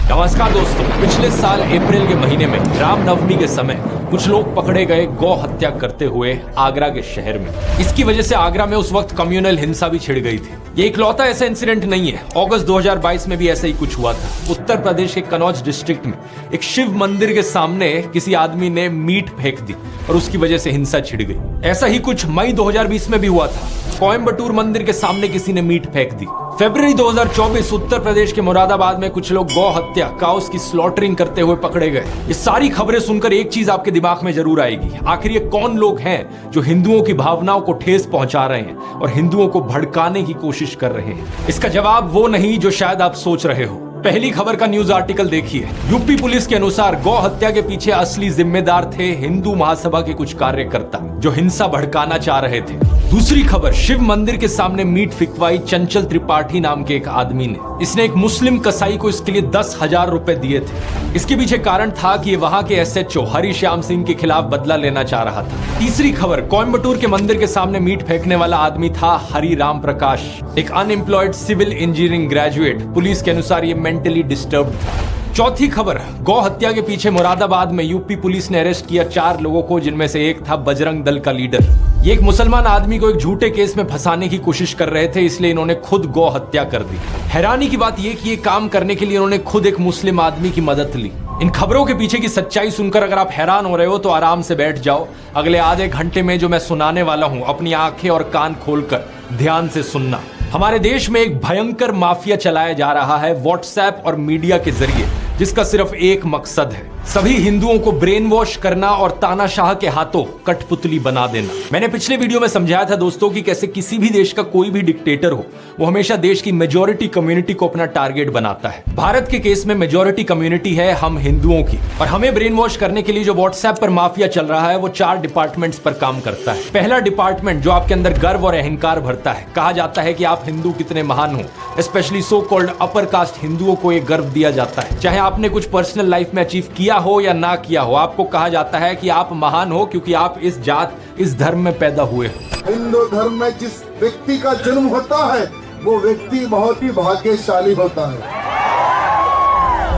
नमस्कार दोस्तों, पिछले साल अप्रैल के महीने में रामनवमी के समय कुछ लोग पकड़े गए गौ हत्या करते हुए आगरा के शहर में। इसकी वजह से आगरा में उस वक्त कम्युनल हिंसा भी छिड़ गई थी। ये इकलौता ऐसा इंसिडेंट नहीं है, अगस्त 2022 में भी ऐसा ही कुछ हुआ था। उत्तर प्रदेश के कनौज डिस्ट्रिक्ट में एक शिव मंदिर के सामने किसी आदमी ने मीट फेंक दी और उसकी वजह से हिंसा छिड़ गई। ऐसा ही कुछ मई 2020 में भी हुआ था। कोयम्बटूर मंदिर के सामने किसी ने मीट फेंक दी। फरवरी 2024 उत्तर प्रदेश के मुरादाबाद में कुछ लोग गौ हत्या काउस की स्लॉटरिंग करते हुए पकड़े गए। ये सारी खबरें सुनकर एक चीज आपके दिमाग में जरूर आएगी, आखिर ये कौन लोग हैं जो हिंदुओं की भावनाओं को ठेस पहुंचा रहे हैं और हिंदुओं को भड़काने की कोशिश कर रहे हैं। इसका जवाब वो नहीं जो शायद आप सोच रहे हो। पहली खबर का न्यूज आर्टिकल देखिए। यूपी पुलिस के अनुसार गौ हत्या के पीछे असली जिम्मेदार थे हिंदू महासभा के कुछ कार्यकर्ता जो हिंसा भड़काना चाह रहे थे। दूसरी खबर, शिव मंदिर के सामने मीट फिकवाई चंचल त्रिपाठी नाम के एक आदमी ने। इसने एक मुस्लिम कसाई को इसके लिए 10,000 रुपए दिए थे। इसके पीछे कारण था कि ये वहां के SHO हरिश्याम सिंह के खिलाफ बदला लेना चाह रहा था। तीसरी खबर, कोयम्बटूर के मंदिर के सामने मीट फेंकने वाला आदमी था हरिराम प्रकाश, एक unemployed civil engineering graduate. Police के अनुसार ये मेंटली डिस्टर्ब था। चौथी खबर, गौ हत्या के पीछे मुरादाबाद में यूपी पुलिस ने अरेस्ट किया 4 लोगों को, जिनमें से एक था बजरंग दल का लीडर। ये एक मुसलमान आदमी को एक झूठे केस में फंसाने की कोशिश कर रहे थे, इसलिए इन्होंने खुद गौ हत्या कर दी। हैरानी की बात यह कि ये काम करने के लिए इन्होंने खुद एक मुस्लिम आदमी की मदद ली। इन खबरों के पीछे की सच्चाई सुनकर अगर आप हैरान हो रहे हो तो आराम से बैठ जाओ। अगले आधे घंटे में जो मैं सुनाने वाला हूं, अपनी आंखें और कान खोलकर ध्यान से सुनना। हमारे देश में एक भयंकर माफिया चलाया जा रहा है व्हाट्सएप और मीडिया के जरिए, जिसका सिर्फ एक मकसद है, सभी हिंदुओं को ब्रेन वॉश करना और तानाशाह के हाथों कठपुतली बना देना। मैंने पिछले वीडियो में समझाया था दोस्तों कि कैसे किसी भी देश का कोई भी डिक्टेटर हो, वो हमेशा देश की मेजॉरिटी कम्युनिटी को अपना टारगेट बनाता है। भारत के केस में मेजॉरिटी कम्युनिटी है हम हिंदुओं की, और हमें ब्रेन वॉश करने के लिए जो व्हाट्सएप पर माफिया चल रहा है वो 4 डिपार्टमेंट्स पर काम करता है। पहला डिपार्टमेंट जो आपके अंदर गर्व और अहंकार भरता है। कहा जाता है कि आप हिंदू कितने महान हो, specially so called upper caste हिंदुओं को एक गर्व दिया जाता है। चाहे आपने कुछ पर्सनल लाइफ में अचीव किया हो या ना किया हो, आपको कहा जाता है कि आप महान हो क्योंकि आप इस जात इस धर्म में पैदा हुए हो। हिंदू धर्म में जिस व्यक्ति का जन्म होता है वो व्यक्ति बहुत ही भाग्यशाली होता है।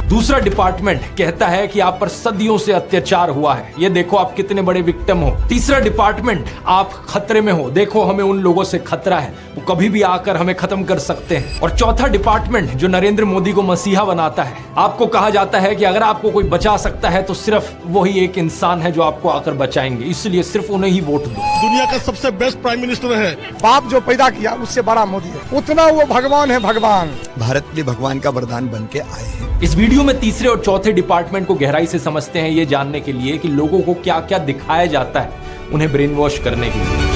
दूसरा डिपार्टमेंट कहता है कि आप पर सदियों से अत्याचार हुआ है, ये देखो आप कितने बड़े विक्टिम हो। तीसरा डिपार्टमेंट, आप खतरे में हो, देखो हमें उन लोगों से खतरा है, वो कभी भी आकर हमें खत्म कर सकते हैं। और चौथा डिपार्टमेंट जो नरेंद्र मोदी को मसीहा बनाता है, आपको कहा जाता है कि अगर आपको कोई बचा सकता है तो सिर्फ वही एक इंसान है जो आपको आकर बचाएंगे, इसलिए सिर्फ उन्हें ही वोट दो। दुनिया का सबसे बेस्ट प्राइम मिनिस्टर है। बाप जो पैदा किया उससे बड़ा मोदी है, उतना वो भगवान है। भगवान भारत भी भगवान का वरदान बन के आए हैं। इस वीडियो में तीसरे और चौथे डिपार्टमेंट को गहराई से समझते हैं, ये जानने के लिए कि लोगों को क्या क्या दिखाया जाता है उन्हें ब्रेन वॉश करने के लिए।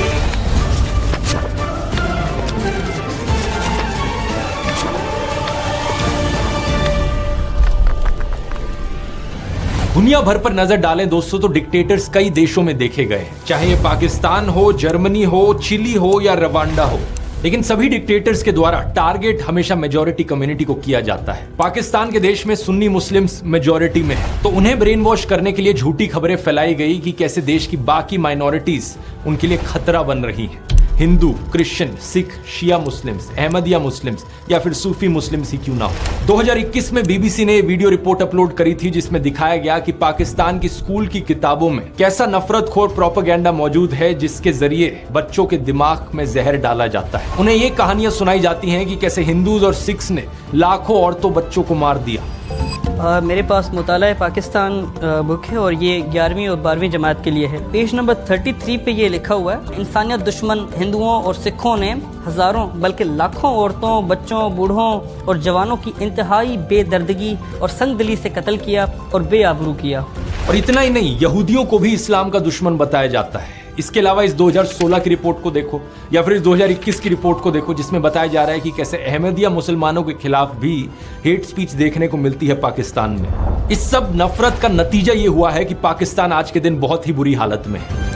दुनिया भर पर नजर डालें दोस्तों तो डिक्टेटर्स कई देशों में देखे गए हैं, चाहे ये पाकिस्तान हो, जर्मनी हो, चिली हो या रवांडा हो, लेकिन सभी डिक्टेटर्स के द्वारा टारगेट हमेशा मेजॉरिटी कम्युनिटी को किया जाता है। पाकिस्तान के देश में सुन्नी मुस्लिम्स मेजॉरिटी में है, तो उन्हें ब्रेन वॉश करने के लिए झूठी खबरें फैलाई गई कि कैसे देश की बाकी माइनॉरिटीज उनके लिए खतरा बन रही हैं। हिंदू, क्रिश्चियन, सिख, शिया मुस्लिम्स, अहमदिया मुस्लिम्स या फिर सूफी मुस्लिम्स ही क्यों ना हो। 2021 में BBC ने वीडियो रिपोर्ट अपलोड करी थी जिसमें दिखाया गया कि पाकिस्तान की स्कूल की किताबों में कैसा नफरतखोर प्रोपेगेंडा मौजूद है, जिसके जरिए बच्चों के दिमाग में जहर डाला जाता है। उन्हें ये कहानियां सुनाई जाती हैं कि कैसे हिंदूज और सिख्स ने लाखों औरतों बच्चों को मार दिया। मेरे पास मुताला पाकिस्तान बुक है और ये 11वीं और 12वीं जमात के लिए है। पेज नंबर 33 पे ये लिखा हुआ है, इंसानियत दुश्मन हिंदुओं और सिखों ने हजारों बल्कि लाखों औरतों, बच्चों, बूढ़ों और जवानों की इंतहाई बेदर्दगी और संगदिली से कत्ल किया और बेआबरू किया। और इतना ही नहीं, यहूदियों को भी इस्लाम का दुश्मन बताया जाता है। इसके अलावा इस 2016 की रिपोर्ट को देखो या फिर इस 2021 की रिपोर्ट को देखो, जिसमें बताया जा रहा है कि कैसे अहमदिया मुसलमानों के खिलाफ भी हेट स्पीच देखने को मिलती है पाकिस्तान में। इस सब नफरत का नतीजा ये हुआ है कि पाकिस्तान आज के दिन बहुत ही बुरी हालत में है।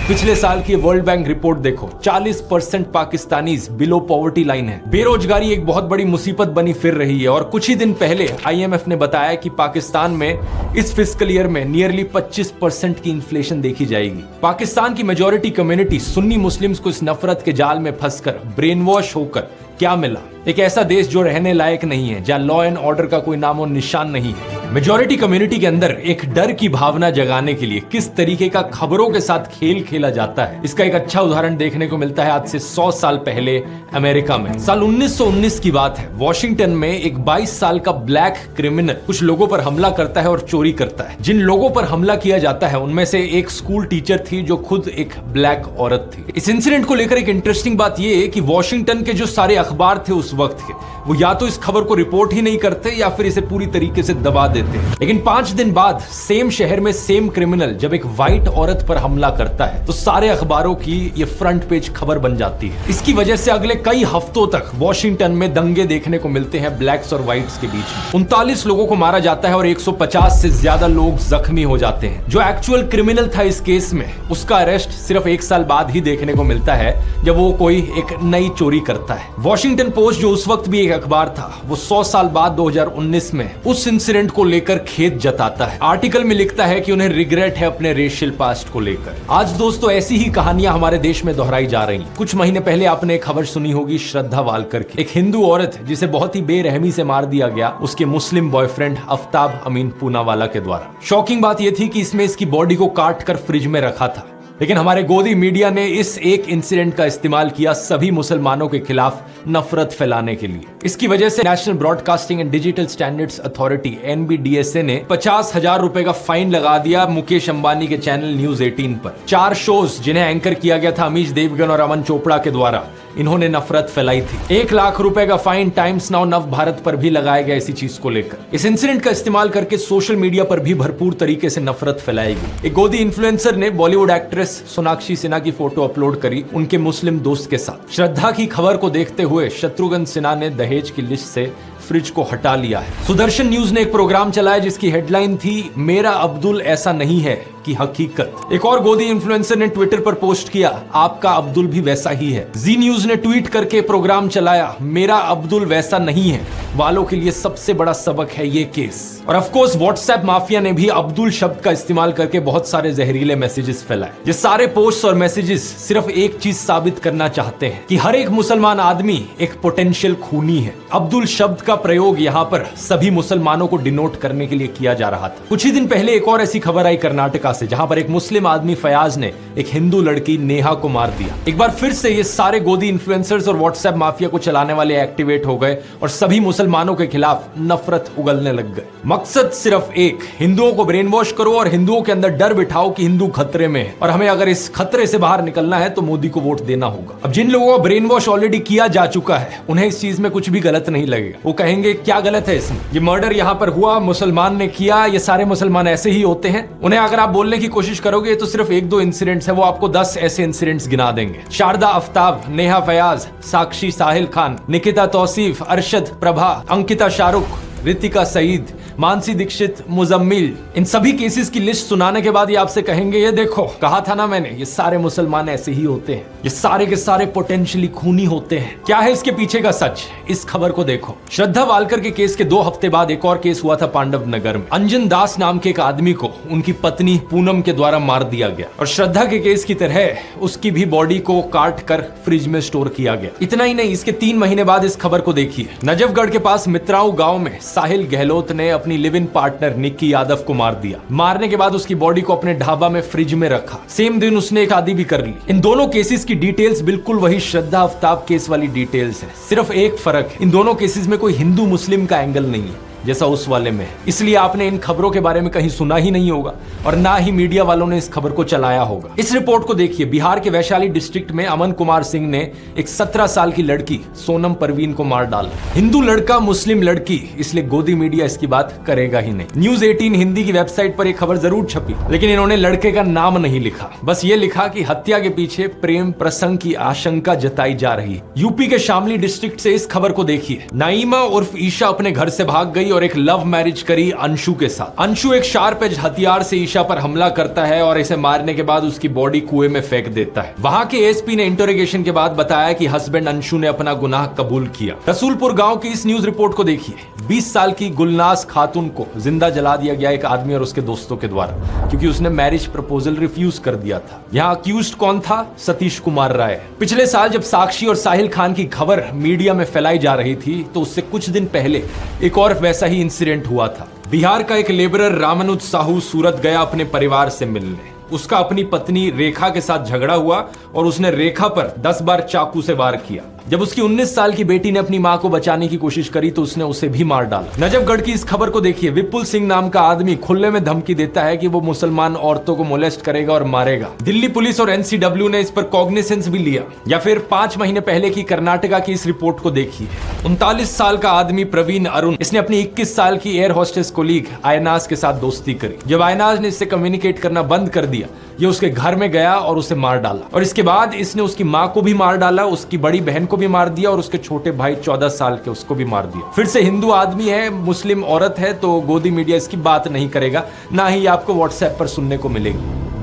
पिछले साल की वर्ल्ड बैंक रिपोर्ट देखो, 40% पाकिस्तानीज बिलो पॉवर्टी लाइन है। बेरोजगारी एक बहुत बड़ी मुसीबत बनी फिर रही है और कुछ ही दिन पहले IMF ने बताया कि पाकिस्तान में इस फिस्कल ईयर में नियरली 25% की इन्फ्लेशन देखी जाएगी। पाकिस्तान की मेजॉरिटी कम्युनिटी सुन्नी मुस्लिम्स को इस नफरत के जाल में फंसकर ब्रेन वॉश होकर क्या मिला? एक ऐसा देश जो रहने लायक नहीं है, जहां लॉ एंड ऑर्डर का कोई नामो निशान नहीं है। मेजॉरिटी कम्युनिटी के अंदर एक डर की भावना जगाने के लिए किस तरीके का खबरों के साथ खेल खेला जाता है, इसका एक अच्छा उदाहरण देखने को मिलता है आज से 100 साल पहले अमेरिका में। साल 1919 की बात है। वॉशिंगटन में एक 22 साल का ब्लैक क्रिमिनल कुछ लोगों पर हमला करता है और चोरी करता है। जिन लोगों पर हमला किया जाता है उनमें से एक स्कूल टीचर थी जो खुद एक ब्लैक औरत थी। इस इंसिडेंट को लेकर एक इंटरेस्टिंग बात यह है कि वॉशिंगटन के जो सारे अखबार थे उस वक्त के, वो या तो इस खबर को रिपोर्ट ही नहीं करते या फिर इसे पूरी तरीके से दबा देते। लेकिन 5 दिन बाद सेम शहर में सेम क्रिमिनल जब एक व्हाइट औरत पर हमला करता है तो सारे अखबारों की ये फ्रंट पेज खबर बन जाती है। इसकी वजह से अगले कई हफ्तों तक वॉशिंगटन में दंगे देखने को मिलते हैं ब्लैक्स और व्हाइट्स के बीच में। 39 लोगों को मारा जाता है और 150 से ज्यादा लोग जख्मी हो जाते हैं। जो एक्चुअल क्रिमिनल था इस केस में, उसका अरेस्ट सिर्फ 1 साल बाद ही देखने को मिलता है जब वो कोई एक नई चोरी करता है। वॉशिंगटन पोस्ट जो उस वक्त भी एक अखबार था, वो 100 साल बाद 2019 में उस इंसिडेंट को लेकर खेद जताता है। आर्टिकल में लिखता है कि उन्हें रिग्रेट है अपने रेशियल पास्ट को लेकर। आज दोस्तों ऐसी ही कहानियां हमारे देश में दोहराई जा रही हैं। कुछ महीने पहले आपने एक खबर सुनी होगी श्रद्धा वालकर की, एक हिंदू औरत जिसे बहुत ही बेरहमी से मार दिया गया उसके मुस्लिम बॉयफ्रेंड आफ्ताब अमीन पूनावाला के द्वारा। शॉकिंग बात यह थी कि इसमें इसकी बॉडी को काट कर फ्रिज में रखा था, लेकिन हमारे गोदी मीडिया ने इस एक इंसिडेंट का इस्तेमाल किया सभी मुसलमानों के खिलाफ नफरत फैलाने के लिए। इसकी वजह से national broadcasting and digital standards authority NBDSA ने 50,000 रुपए का फाइन लगा दिया मुकेश अंबानी के चैनल न्यूज 18 पर। 4 शोज जिन्हें एंकर किया गया था अमीश देवगन और अमन चोपड़ा के द्वारा, इन्होंने नफरत फैलाई थी। 1 लाख रुपए का फाइन टाइम्स नाउ नव भारत पर भी लगाया गया इसी चीज को लेकर। इस इंसिडेंट का इस्तेमाल करके सोशल मीडिया पर भी भरपूर तरीके से नफरत फैलाई गई। एक गोदी इन्फ्लुएंसर ने बॉलीवुड एक्ट्रेस सोनाक्षी सिन्हा की फोटो अपलोड करी उनके मुस्लिम दोस्त के साथ। श्रद्धा की खबर को देखते हुए शत्रुघ्न सिन्हा ने दहेज की लिस्ट से फ्रिज को हटा लिया है। सुदर्शन न्यूज ने एक प्रोग्राम चलाया जिसकी हेडलाइन थी मेरा अब्दुल ऐसा नहीं है की हकीकत। एक और गोदी इन्फ्लुएंसर ने ट्विटर पर पोस्ट किया आपका अब्दुल भी वैसा ही है। जी न्यूज ने ट्वीट करके प्रोग्राम चलाया मेरा अब्दुल वैसा नहीं है वालों के लिए सबसे बड़ा सबक है ये केस। और ऑफ कोर्स व्हाट्सएप माफिया ने भी अब्दुल शब्द का इस्तेमाल करके बहुत सारे जहरीले मैसेजेस फैलाए। ये सारे पोस्ट और मैसेजेस सिर्फ एक चीज साबित करना चाहते हैं कि हर एक मुसलमान आदमी एक पोटेंशियल खूनी है। अब्दुल शब्द का प्रयोग यहाँ पर सभी मुसलमानों को डिनोट करने के लिए किया जा रहा था। कुछ ही दिन पहले एक और ऐसी खबर आई कर्नाटका से, जहां पर एक मुस्लिम आदमी फयाज ने एक हिंदू लड़की नेहा को मार दिया। एक बार फिर से ये सारे गोदी इन्फ्लुएंसर्स और व्हाट्सएप माफिया को चलाने वाले एक्टिवेट हो गए और सभी मुसलमानों के खिलाफ नफरत उगलने लग गए। मकसद सिर्फ एक, हिंदुओं को ब्रेन वॉश करो और हिंदुओं के अंदर डर बिठाओ कि हिंदू खतरे में है और हमें अगर इस खतरे से बाहर निकलना है तो मोदी को वोट देना होगा। अब जिन लोगों को ब्रेन वॉश ऑलरेडी किया जा चुका है उन्हें इस चीज में कुछ भी गलत नहीं लगेगा। वो कहेंगे क्या गलत है इसमें, ये मर्डर यहाँ पर हुआ, मुसलमान ने किया, ये सारे मुसलमान ऐसे ही होते हैं। उन्हें अगर आप बोलने की कोशिश करोगे तो सिर्फ 1-2 इंसिडेंट्स है, वो आपको 10 ऐसे इंसिडेंट्स गिना देंगे। शारदा आफ्ताब, नेहा फयाज, साक्षी साहिल खान, निकिता तौसीफ, अरशद प्रभा, अंकिता शाहरुख, रितिका सईद, मानसी दीक्षित, मुजम्मिल, इन सभी केसेस की लिस्ट सुनाने के बाद ये आपसे कहेंगे ये देखो कहा था ना मैंने, ये सारे मुसलमान ऐसे ही होते हैं, ये सारे के सारे पोटेंशियली खूनी होते हैं। क्या है इसके पीछे का सच, इस खबर को देखो। श्रद्धा वालकर के केस के 2 हफ्ते बाद एक और केस हुआ था पांडव नगर में। अंजन दास नाम के एक आदमी को उनकी पत्नी पूनम के द्वारा मार दिया गया और श्रद्धा के केस की तरह उसकी भी बॉडी को काट कर फ्रिज में स्टोर किया गया। इतना ही नहीं, इसके 3 महीने बाद इस खबर को देखिए। नजफगढ़ के पास मित्राऊ गांव में साहिल गहलोत ने अपनी live in partner Nikki Yadav को मार दिया। मारने के बाद उसकी बॉडी को अपने ढाबा में फ्रिज में रखा। सेम दिन उसने एक शादी भी कर ली। इन दोनों केसेस की डिटेल्स बिल्कुल वही श्रद्धा आफ्ताब केस वाली डिटेल्स है, सिर्फ एक फर्क है, इन दोनों केसेस में कोई हिंदू मुस्लिम का एंगल नहीं है जैसा उस वाले में है। इसलिए आपने इन खबरों के बारे में कहीं सुना ही नहीं होगा और ना ही मीडिया वालों ने इस खबर को चलाया होगा। इस रिपोर्ट को देखिए। बिहार के वैशाली डिस्ट्रिक्ट में अमन कुमार सिंह ने एक 17 साल की लड़की सोनम परवीन को मार डाला। हिंदू लड़का मुस्लिम लड़की, इसलिए गोदी मीडिया इसकी बात करेगा ही नहीं। न्यूज 18 हिंदी की वेबसाइट पर एक खबर जरूर छपी, लेकिन इन्होंने लड़के का नाम नहीं लिखा। बस ये लिखा कि हत्या के पीछे प्रेम प्रसंग की आशंका जताई जा रही है। यूपी के शामली डिस्ट्रिक्ट से इस खबर को देखिए। नाइमा उर्फ ईशा अपने घर से भाग गई गई और एक लव मैरिज करी अंशु के साथ। अंशु एक शार्प एज हथियार से ईशा पर हमला करता है और इसे मारने के बाद उसकी बॉडी कुएं में फेंक देता है। वहां के एसपी ने इंटरोगेशन के बाद बताया कि हस्बैंड अंशु ने अपना गुनाह कबूल किया। रसूलपुर गांव की इस न्यूज रिपोर्ट को देखिए। 20 साल की गुलनाज खातून को जिंदा जला दिया गया एक आदमी और उसके दोस्तों के द्वारा, क्योंकि उसने मैरिज प्रपोजल रिफ्यूज कर दिया था। यहाँ अक्यूज्ड कौन था? सतीश कुमार राय। पिछले साल जब साक्षी और साहिल खान की खबर मीडिया में फैलाई जा रही थी तो उससे कुछ दिन पहले एक और वैसा ही इंसिडेंट हुआ था। बिहार का एक लेबरर रामानुज साहू सूरत गया अपने परिवार से मिलने। उसका अपनी पत्नी रेखा के साथ झगड़ा हुआ और उसने रेखा पर 10 बार चाकू से वार किया। जब उसकी 19 साल की बेटी ने अपनी मां को बचाने की कोशिश करी तो उसने उसे भी मार डाला। नजफगढ़ की इस खबर को देखिए। विपुल सिंह नाम का आदमी खुले में धमकी देता है कि वो मुसलमान औरतों को मोलेस्ट करेगा और मारेगा। दिल्ली पुलिस और एनसीडब्ल्यू ने इस पर कॉग्निसेंस भी लिया। या फिर 5 महीने पहले की कर्नाटका की इस रिपोर्ट को देखिए। 39 साल का आदमी प्रवीण अरुण, इसने अपनी 21 साल की एयर होस्टेस कोलीग आयनाज के साथ दोस्ती करी। जब आयनाज ने इससे कम्युनिकेट करना बंद कर दिया, ये उसके घर में गया और उसे मार डाला। और इसके बाद इसने उसकी मां को भी मार डाला, उसकी बड़ी बहन को भी मार दिया और उसके छोटे भाई 14 साल के उसको भी मार दिया। फिर से हिंदू आदमी है, मुस्लिम औरत है, तो गोदी मीडिया इसकी बात नहीं करेगा, ना ही आपको व्हाट्सएप पर सुनने को मिलेगी।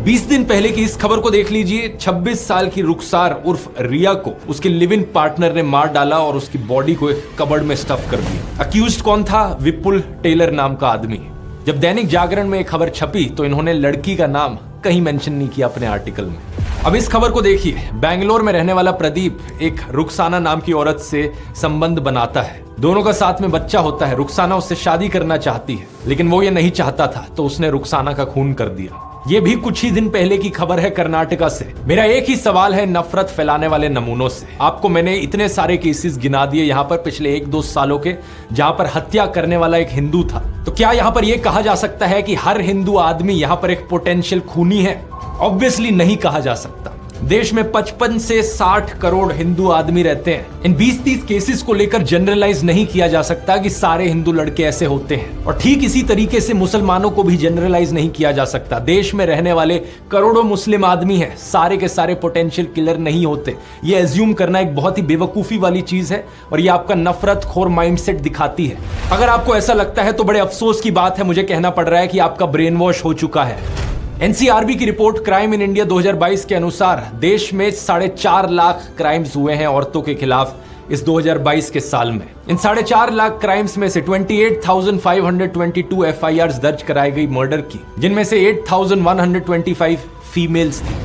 20 दिन पहले की इस खबर को देख लीजिए। 26 साल की रुखसार उर्फ रिया को उसके लिव इन पार्टनर ने मार डाला और उसकी बॉडी को एक कबर्ड में स्टफ कर दिया। अक्यूज्ड कौन था? विपुल टेलर नाम का आदमी। जब दैनिक जागरण में एक खबर छपी तो इन्होंने लड़की का नाम कहीं मेंशन नहीं किया अपने आर्टिकल में। अब इस खबर को देखिए। बेंगलोर में रहने वाला प्रदीप एक रुखसाना नाम की औरत से संबंध बनाता है। दोनों का साथ में बच्चा होता है। रुखसाना उससे शादी करना चाहती है, लेकिन वो ये नहीं चाहता था, तो उसने रुखसाना का खून कर दिया। ये भी कुछ ही दिन पहले की खबर है कर्नाटका से। मेरा एक ही सवाल है नफरत फैलाने वाले नमूनों से। आपको मैंने इतने सारे केसेस गिना दिए यहाँ पर पिछले 1-2 सालों के, जहां पर हत्या करने वाला एक हिंदू था। तो क्या यहाँ पर यह कहा जा सकता है कि हर हिंदू आदमी यहाँ पर एक पोटेंशियल खूनी है? ऑब्वियसली नहीं कहा जा सकता। देश में 55 से 60 करोड़ हिंदू आदमी रहते हैं। इन 20-30 केसेस को लेकर जनरलाइज नहीं किया जा सकता कि सारे हिंदू लड़के ऐसे होते हैं, और ठीक इसी तरीके से मुसलमानों को भी जनरलाइज नहीं किया जा सकता। देश में रहने वाले करोड़ों मुस्लिम आदमी हैं, सारे के सारे पोटेंशियल किलर नहीं होते। ये एज्यूम करना एक बहुत ही बेवकूफी वाली चीज है और ये आपका नफरत खोर माइंडसेट दिखाती है। अगर आपको ऐसा लगता है तो बड़े अफसोस की बात है, मुझे कहना पड़ रहा है कि आपका ब्रेन वॉश हो चुका है। एनसीआरबी की रिपोर्ट क्राइम इन इंडिया 2022 के अनुसार देश में 4.5 लाख क्राइम्स हुए हैं औरतों के खिलाफ इस 2022 के साल में। इन 4.5 लाख क्राइम्स में से 28,522 एफआईआर्स दर्ज कराई गई मर्डर की, जिनमें से 8,125 फीमेल्स थी।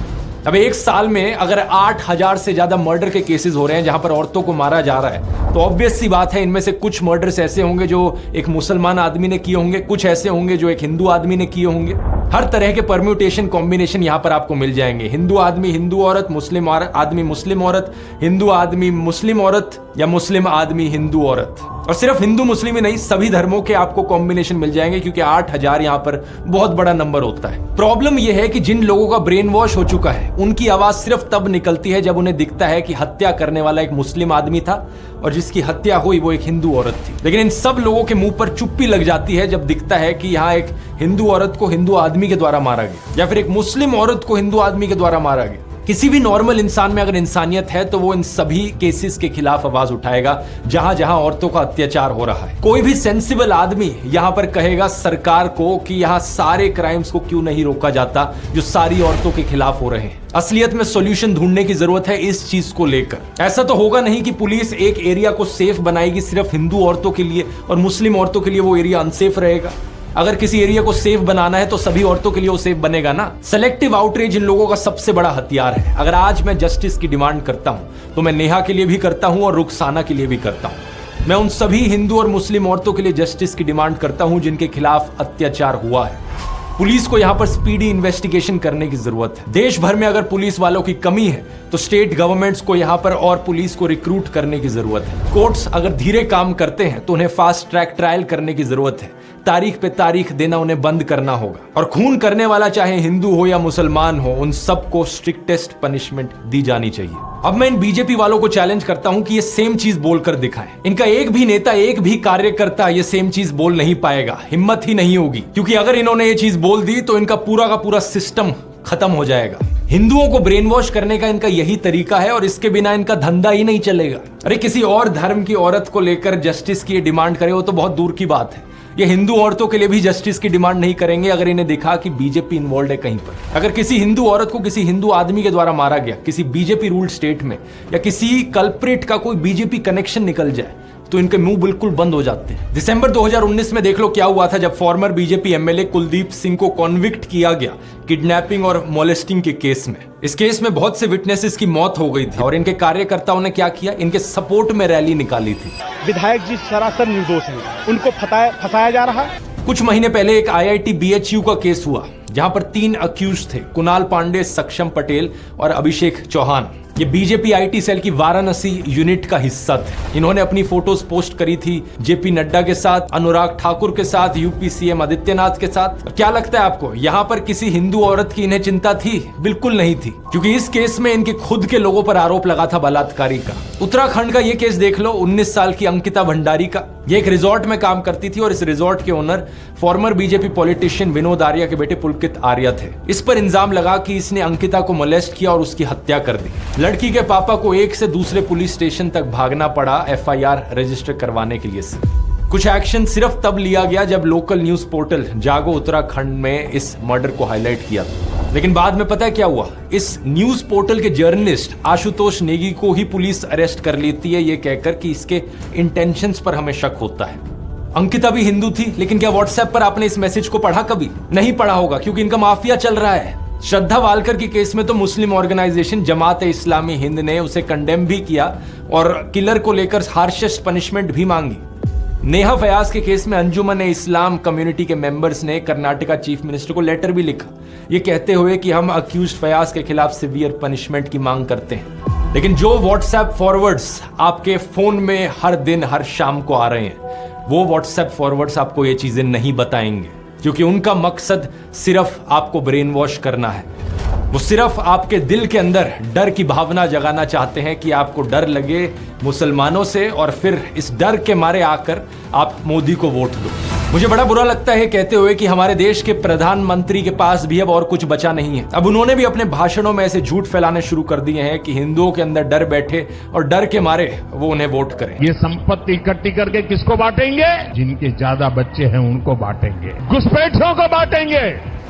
अब एक साल में अगर 8,000 से ज्यादा मर्डर के केसेस हो रहे हैं जहां पर औरतों को मारा जा रहा है, तो ऑब्वियस सी बात है इनमें से कुछ मर्डर्स ऐसे होंगे जो एक मुसलमान आदमी ने किए होंगे, कुछ ऐसे होंगे जो एक हिंदू आदमी ने किए होंगे। हर तरह के परम्यूटेशन कॉम्बिनेशन यहां पर आपको मिल जाएंगे। हिंदू आदमी हिंदू औरत, मुस्लिम आदमी मुस्लिम औरत, हिंदू आदमी मुस्लिम औरत, या मुस्लिम आदमी हिंदू औरत। और सिर्फ हिंदू मुस्लिम ही नहीं, सभी धर्मों के आपको कॉम्बिनेशन मिल जाएंगे, क्योंकि 8,000 यहां पर बहुत बड़ा नंबर होता है। प्रॉब्लम यह है कि जिन लोगों का ब्रेन वॉश हो चुका है उनकी आवाज सिर्फ तब निकलती है जब उन्हें दिखता है कि हत्या करने वाला एक मुस्लिम आदमी था और जिसकी हत्या हुई वो एक हिंदू औरत थी। लेकिन इन सब लोगों के मुंह पर चुप्पी लग जाती है जब दिखता है कि यहाँ एक हिंदू औरत को हिंदू आदमी के द्वारा मारा गया, या फिर एक मुस्लिम औरत को हिंदू आदमी के द्वारा मारा गया। किसी भी नॉर्मल इंसान में अगर इंसानियत है तो वो इन सभी केसेस के खिलाफ आवाज उठाएगा जहां जहां औरतों का अत्याचार हो रहा है। कोई भी सेंसिबल आदमी यहां पर कहेगा सरकार को कि यहां सारे क्राइम्स को क्यों नहीं रोका जाता जो सारी औरतों के खिलाफ हो रहे हैं। असलियत में सॉल्यूशन ढूंढने की जरूरत है इस चीज को लेकर। ऐसा तो होगा नहीं कि पुलिस एक एरिया को सेफ बनाएगी सिर्फ हिंदू औरतों के लिए और मुस्लिम औरतों के लिए वो एरिया अनसेफ रहेगा। अगर किसी एरिया को सेफ बनाना है तो सभी औरतों के लिए वो सेफ बनेगा ना। सेलेक्टिव आउटरीच इन लोगों का सबसे बड़ा हथियार है। अगर आज मैं जस्टिस की डिमांड करता हूं तो मैं नेहा के लिए भी करता हूं और रुखसाना के लिए भी करता हूं। मैं उन सभी हिंदू और मुस्लिम औरतों के लिए जस्टिस की डिमांड करता हूं जिनके खिलाफ अत्याचार हुआ है। पुलिस को यहां पर स्पीडी इन्वेस्टिगेशन करने की जरूरत है। देश भर में अगर पुलिस वालों की कमी है तो स्टेट गवर्नमेंट्स को यहां पर और पुलिस को रिक्रूट करने की जरूरत है। कोर्ट्स अगर धीरे काम करते हैं तो उन्हें फास्ट ट्रैक ट्रायल करने की जरूरत है। तारीख पे तारीख देना उन्हें बंद करना होगा। और खून करने वाला चाहे हिंदू हो या मुसलमान हो, उन सबको स्ट्रिक्टेस्ट पनिशमेंट दी जानी चाहिए। अब मैं इन बीजेपी वालों को चैलेंज करता हूं कि ये सेम चीज बोलकर दिखाएं। इनका एक भी नेता, एक भी कार्यकर्ता ये सेम चीज बोल नहीं पाएगा, हिम्मत ही नहीं होगी, क्योंकि अगर इन्होंने ये चीज बोल दी तो इनका पूरा का पूरा सिस्टम खत्म हो जाएगा। हिंदुओं को ब्रेन वॉश करने का इनका यही तरीका है और इसके बिना इनका धंधा ही नहीं चलेगा। अरे किसी और धर्म की औरत को लेकर जस्टिस की डिमांड करे वो तो बहुत दूर की बात है, ये हिंदू औरतों के लिए भी जस्टिस की डिमांड नहीं करेंगे अगर इन्हें दिखा कि बीजेपी इन्वॉल्व है कहीं पर। अगर किसी हिंदू औरत को किसी हिंदू आदमी के द्वारा मारा गया किसी बीजेपी रूल्ड स्टेट में, या किसी कल्प्रिट का कोई बीजेपी कनेक्शन निकल जाए, तो इनके मुंह बिल्कुल बंद हो जाते हैं। दिसंबर 2019 में देख लो क्या हुआ था जब farmer BJP MLA Kuldeep Singh को कॉन्विक्ट किया गया किडनैपिंग और मोलेस्टिंग के केस में। इस केस में बहुत से विटनेसेस की मौत हो गई थी और इनके कार्यकर्ताओं ने क्या किया, इनके सपोर्ट में रैली निकाली थी। विधायक जी सरासर निर्दोष हैं, उनको फंसाया जा रहा है। कुछ महीने पहले एक IIT BHU का केस हुआ जहां पर 3 अक्यूज थे, कुणाल पांडे, सक्षम पटेल और अभिषेक चौहान। ये बीजेपी IT सेल की वाराणसी यूनिट का हिस्सा थे। इन्होंने अपनी फोटोज पोस्ट करी थी JP नड्डा के साथ, अनुराग ठाकुर के साथ, UP CM आदित्यनाथ के साथ। क्या लगता है आपको यहाँ पर किसी हिंदू औरत की इन्हें चिंता थी? बिल्कुल नहीं थी, क्योंकि इस केस में इनके खुद के लोगों पर आरोप लगा था बलात्कारी का। उत्तराखंड का ये केस देख लो, 19 साल की अंकिता भंडारी का। ये एक रिजॉर्ट में काम करती थी और इस रिजॉर्ट के owner farmer BJP politician Vinod Arya के बेटे पुलकित आर्या थे। इस पर इल्जाम लगा कि इसने अंकिता को मोलेस्ट किया और उसकी हत्या कर दी। लड़की के पापा को एक से दूसरे पुलिस स्टेशन तक भागना पड़ा FIR रजिस्टर करवाने के लिए। कुछ एक्शन सिर्फ तब लिया गया जब लोकल न्यूज पोर्टल जागो उत्तराखंड में इस मर्डर को हाईलाइट किया था। लेकिन बाद में पता है क्या हुआ, इस न्यूज पोर्टल के जर्नलिस्ट आशुतोष नेगी को ही पुलिस अरेस्ट कर लेती है, ये कहकर कि इसके इंटेंशंस पर हमें शक होता है। अंकिता भी हिंदू थी, लेकिन क्या व्हाट्सएप पर आपने इस मैसेज को पढ़ा? कभी नहीं पढ़ा होगा, क्योंकि इनका माफिया चल रहा है। श्रद्धा वालकर के केस में तो मुस्लिम ऑर्गेनाइजेशन जमात इस्लामी हिंद ने उसे कंडेम भी किया और किलर को लेकर हार्शेस्ट पनिशमेंट भी मांगी। नेहा फयाज के केस में अंजुमन इस्लाम कम्युनिटी के मेंबर्स ने कर्नाटका चीफ मिनिस्टर को लेटर भी लिखा, ये कहते हुए कि हम अक्यूज्ड फयाज के खिलाफ सिवियर पनिशमेंट की मांग करते हैं। लेकिन जो व्हाट्सएप फॉरवर्ड्स आपके फोन में हर दिन हर शाम को आ रहे हैं, वो व्हाट्सएप फॉरवर्ड्स आपको ये चीजें नहीं बताएंगे, क्योंकि उनका मकसद सिर्फ आपको ब्रेन वॉश करना है। वो सिर्फ आपके दिल के अंदर डर की भावना जगाना चाहते हैं कि आपको डर लगे मुसलमानों से और फिर इस डर के मारे आकर आप मोदी को वोट दो। मुझे बड़ा बुरा लगता है कहते हुए कि हमारे देश के प्रधानमंत्री के पास भी अब और कुछ बचा नहीं है। अब उन्होंने भी अपने भाषणों में ऐसे झूठ फैलाने शुरू कर दिए हैं कि हिंदुओं के अंदर डर बैठे और डर के मारे वो उन्हें वोट करें। ये संपत्ति इकट्ठी करके किसको बांटेंगे? जिनके ज्यादा बच्चे हैं उनको बांटेंगे, घुसपैठियों को बांटेंगे।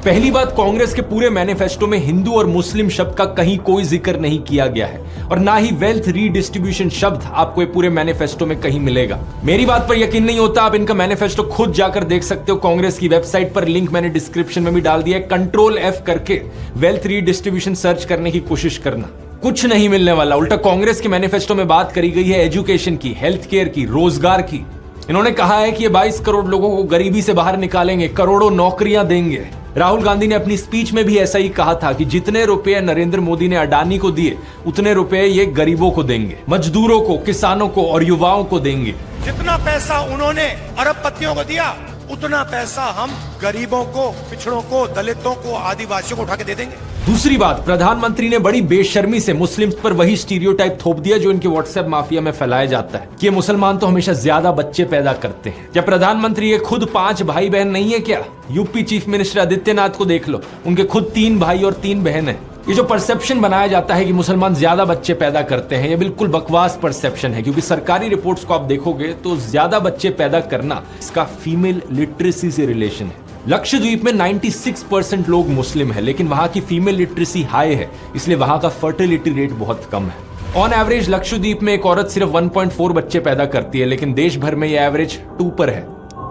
पहली बात, कांग्रेस के पूरे मैनिफेस्टो में हिंदू और मुस्लिम शब्द का कहीं कोई जिक्र नहीं किया गया है और ना ही वेल्थ रीडिस्ट्रीब्यूशन शब्द आपको पूरे मैनिफेस्टो में कहीं मिलेगा। मेरी बात पर यकीन नहीं होता, आप इनका मैनिफेस्टो खुद जाकर देख सकते हो। कांग्रेस की वेबसाइट पर लिंक मैंने डिस्क्रिप्शन में भी डाल दिया है। Ctrl F करके वेल्थ रीडिस्ट्रीब्यूशन सर्च करने की कोशिश करना, कुछ नहीं मिलने वाला। उल्टा कांग्रेस के मैनिफेस्टो में बात करी गई है एजुकेशन की, हेल्थ केयर की, रोजगार की। इन्होंने कहा है कि ये 22 करोड़ लोगों को गरीबी से बाहर निकालेंगे, करोड़ों नौकरियां देंगे। राहुल गांधी ने अपनी स्पीच में भी ऐसा ही कहा था कि जितने रुपए नरेंद्र मोदी ने अडानी को दिए उतने रुपए ये गरीबों को देंगे, मजदूरों को, किसानों को और युवाओं को देंगे। जितना पैसा उन्होंने अरबपतियों को दिया, उतना पैसा हम गरीबों को, पिछड़ों को, दलितों को, आदिवासियों को उठा के दे देंगे। दूसरी बात, प्रधानमंत्री ने बड़ी बेशर्मी से मुस्लिम्स पर वही स्टीरियोटाइप थोप दिया जो इनके व्हाट्सएप माफिया में फैलाया जाता है कि ये मुसलमान तो हमेशा ज्यादा बच्चे पैदा करते हैं। क्या प्रधानमंत्री ये खुद 5 भाई बहन नहीं है क्या? यूपी चीफ मिनिस्टर आदित्यनाथ को देख लो, उनके खुद 3 भाई और 3 बहन है। ये जो परसेप्शन बनाया जाता है कि मुसलमान ज्यादा बच्चे पैदा करते हैं, ये बिल्कुल बकवास परसेप्शन है, क्योंकि सरकारी रिपोर्ट्स को आप देखोगे तो ज्यादा बच्चे पैदा करना इसका फीमेल लिटरेसी से रिलेशन है। लक्षद्वीप में 96% लोग मुस्लिम है, लेकिन वहां की फीमेल लिटरेसी हाई है, इसलिए वहां का फर्टिलिटी रेट बहुत कम है। ऑन एवरेज लक्षद्वीप में एक औरत सिर्फ 1.4 बच्चे पैदा करती है, लेकिन देश भर में यह एवरेज 2 पर है।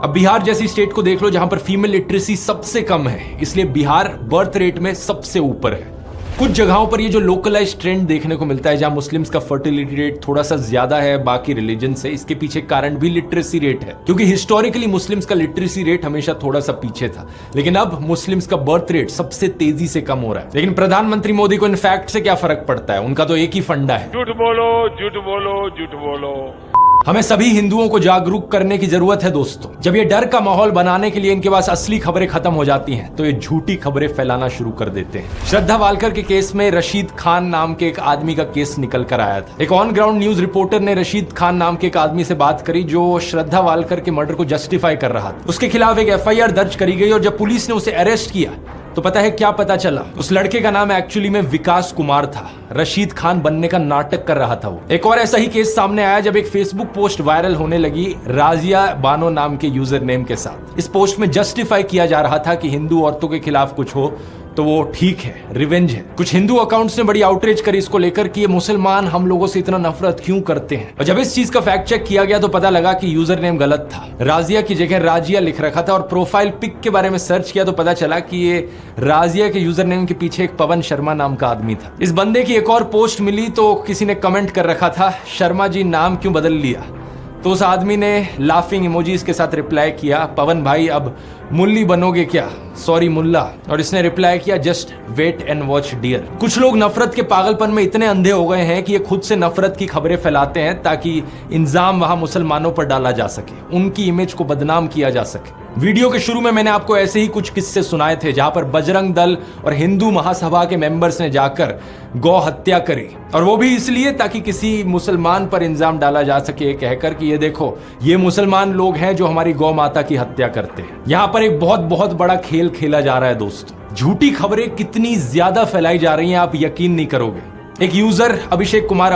अब बिहार जैसी स्टेट को देख लो जहां पर फीमेल लिटरेसी सबसे कम है, इसलिए बिहार बर्थ रेट में सबसे ऊपर है। कुछ जगहों पर ये जो लोकलाइज ट्रेंड देखने को मिलता है जहां मुस्लिम्स का फर्टिलिटी रेट थोड़ा सा ज्यादा है बाकी रिलीजन से, इसके पीछे कारण भी लिटरेसी रेट है, क्योंकि हिस्टोरिकली मुस्लिम्स का लिटरेसी रेट हमेशा थोड़ा सा पीछे था, लेकिन अब मुस्लिम्स का बर्थ रेट सबसे तेजी से कम हो रहा है। लेकिन प्रधानमंत्री मोदी को इन फैक्ट से क्या फर्क पड़ता है? उनका तो एक ही फंडा है, झूठ बोलो, झूठ बोलो, झूठ बोलो। हमें सभी हिंदुओं को जागरूक करने की जरूरत है दोस्तों। जब ये डर का माहौल बनाने के लिए इनके पास असली खबरें खत्म हो जाती हैं, तो ये झूठी खबरें फैलाना शुरू कर देते हैं। श्रद्धा वालकर के केस में रशीद खान नाम के एक आदमी का केस निकल कर आया था। एक ऑन ग्राउंड न्यूज रिपोर्टर ने रशीद खान नाम के एक आदमी से बात करी जो श्रद्धा वालकर के मर्डर को जस्टिफाई कर रहा था। उसके खिलाफ एक FIR दर्ज करी गई और जब पुलिस ने उसे अरेस्ट किया तो पता है क्या पता चला? उस लड़के का नाम एक्चुअली में विकास कुमार था। रशीद खान बनने का नाटक कर रहा था वो। एक और ऐसा ही केस सामने आया जब एक फेसबुक पोस्ट वायरल होने लगी राजिया बानो नाम के यूजर नेम के साथ। इस पोस्ट में जस्टिफाई किया जा रहा था कि हिंदू औरतों के खिलाफ कुछ हो तो वो ठीक है, रिवेंज है। कुछ हिंदू अकाउंट्स ने बड़ी आउटरीच करी इसको लेकर कि ये मुसलमान हम लोगों से इतना नफरत क्यों करते हैं। और जब इस चीज का फैक्ट चेक किया गया तो पता लगा कि यूजर नेम गलत था। राजिया की जगह राजिया लिख रखा था और प्रोफाइल पिक के बारे में सर्च किया तो पता चला कि ये राजिया के यूजर नेम के पीछे एक पवन शर्मा नाम का आदमी था। इस बंदे की एक और पोस्ट मिली तो किसी ने कमेंट कर रखा था, शर्मा जी नाम क्यों बदल लिया? तो उस आदमी ने लाफिंग इमोजीज के साथ रिप्लाई किया, पवन भाई अब मुल्ली बनोगे क्या? सॉरी मुल्ला। और इसने रिप्लाई किया, just wait and watch dear. कुछ लोग नफरत के पागलपन में इतने अंधे हो गए हैं कि ये खुद से नफरत की खबरें फैलाते हैं ताकि इल्जाम वहां मुसलमानों पर डाला जा सके, उनकी इमेज को बदनाम किया जा सके। वीडियो के शुरू में मैंने आपको ऐसे ही कुछ किस्से सुनाए थे जहां पर बजरंग दल और हिंदू महासभा के मेंबर्स ने जाकर गौ हत्या करी, और वो भी इसलिए ताकि किसी मुसलमान पर इल्जाम डाला जा सके कहकर कि ये देखो ये मुसलमान लोग हैं जो हमारी गौ माता की हत्या करते हैं। यहां पर एक बहुत बहुत बड़ा खेल खेला जा रहा है दोस्तों। झूठी खबरें कितनी ज्यादा फैलाई जा रही हैं आप यकीन नहीं करोगे। एक यूजर अभिषेक कुमार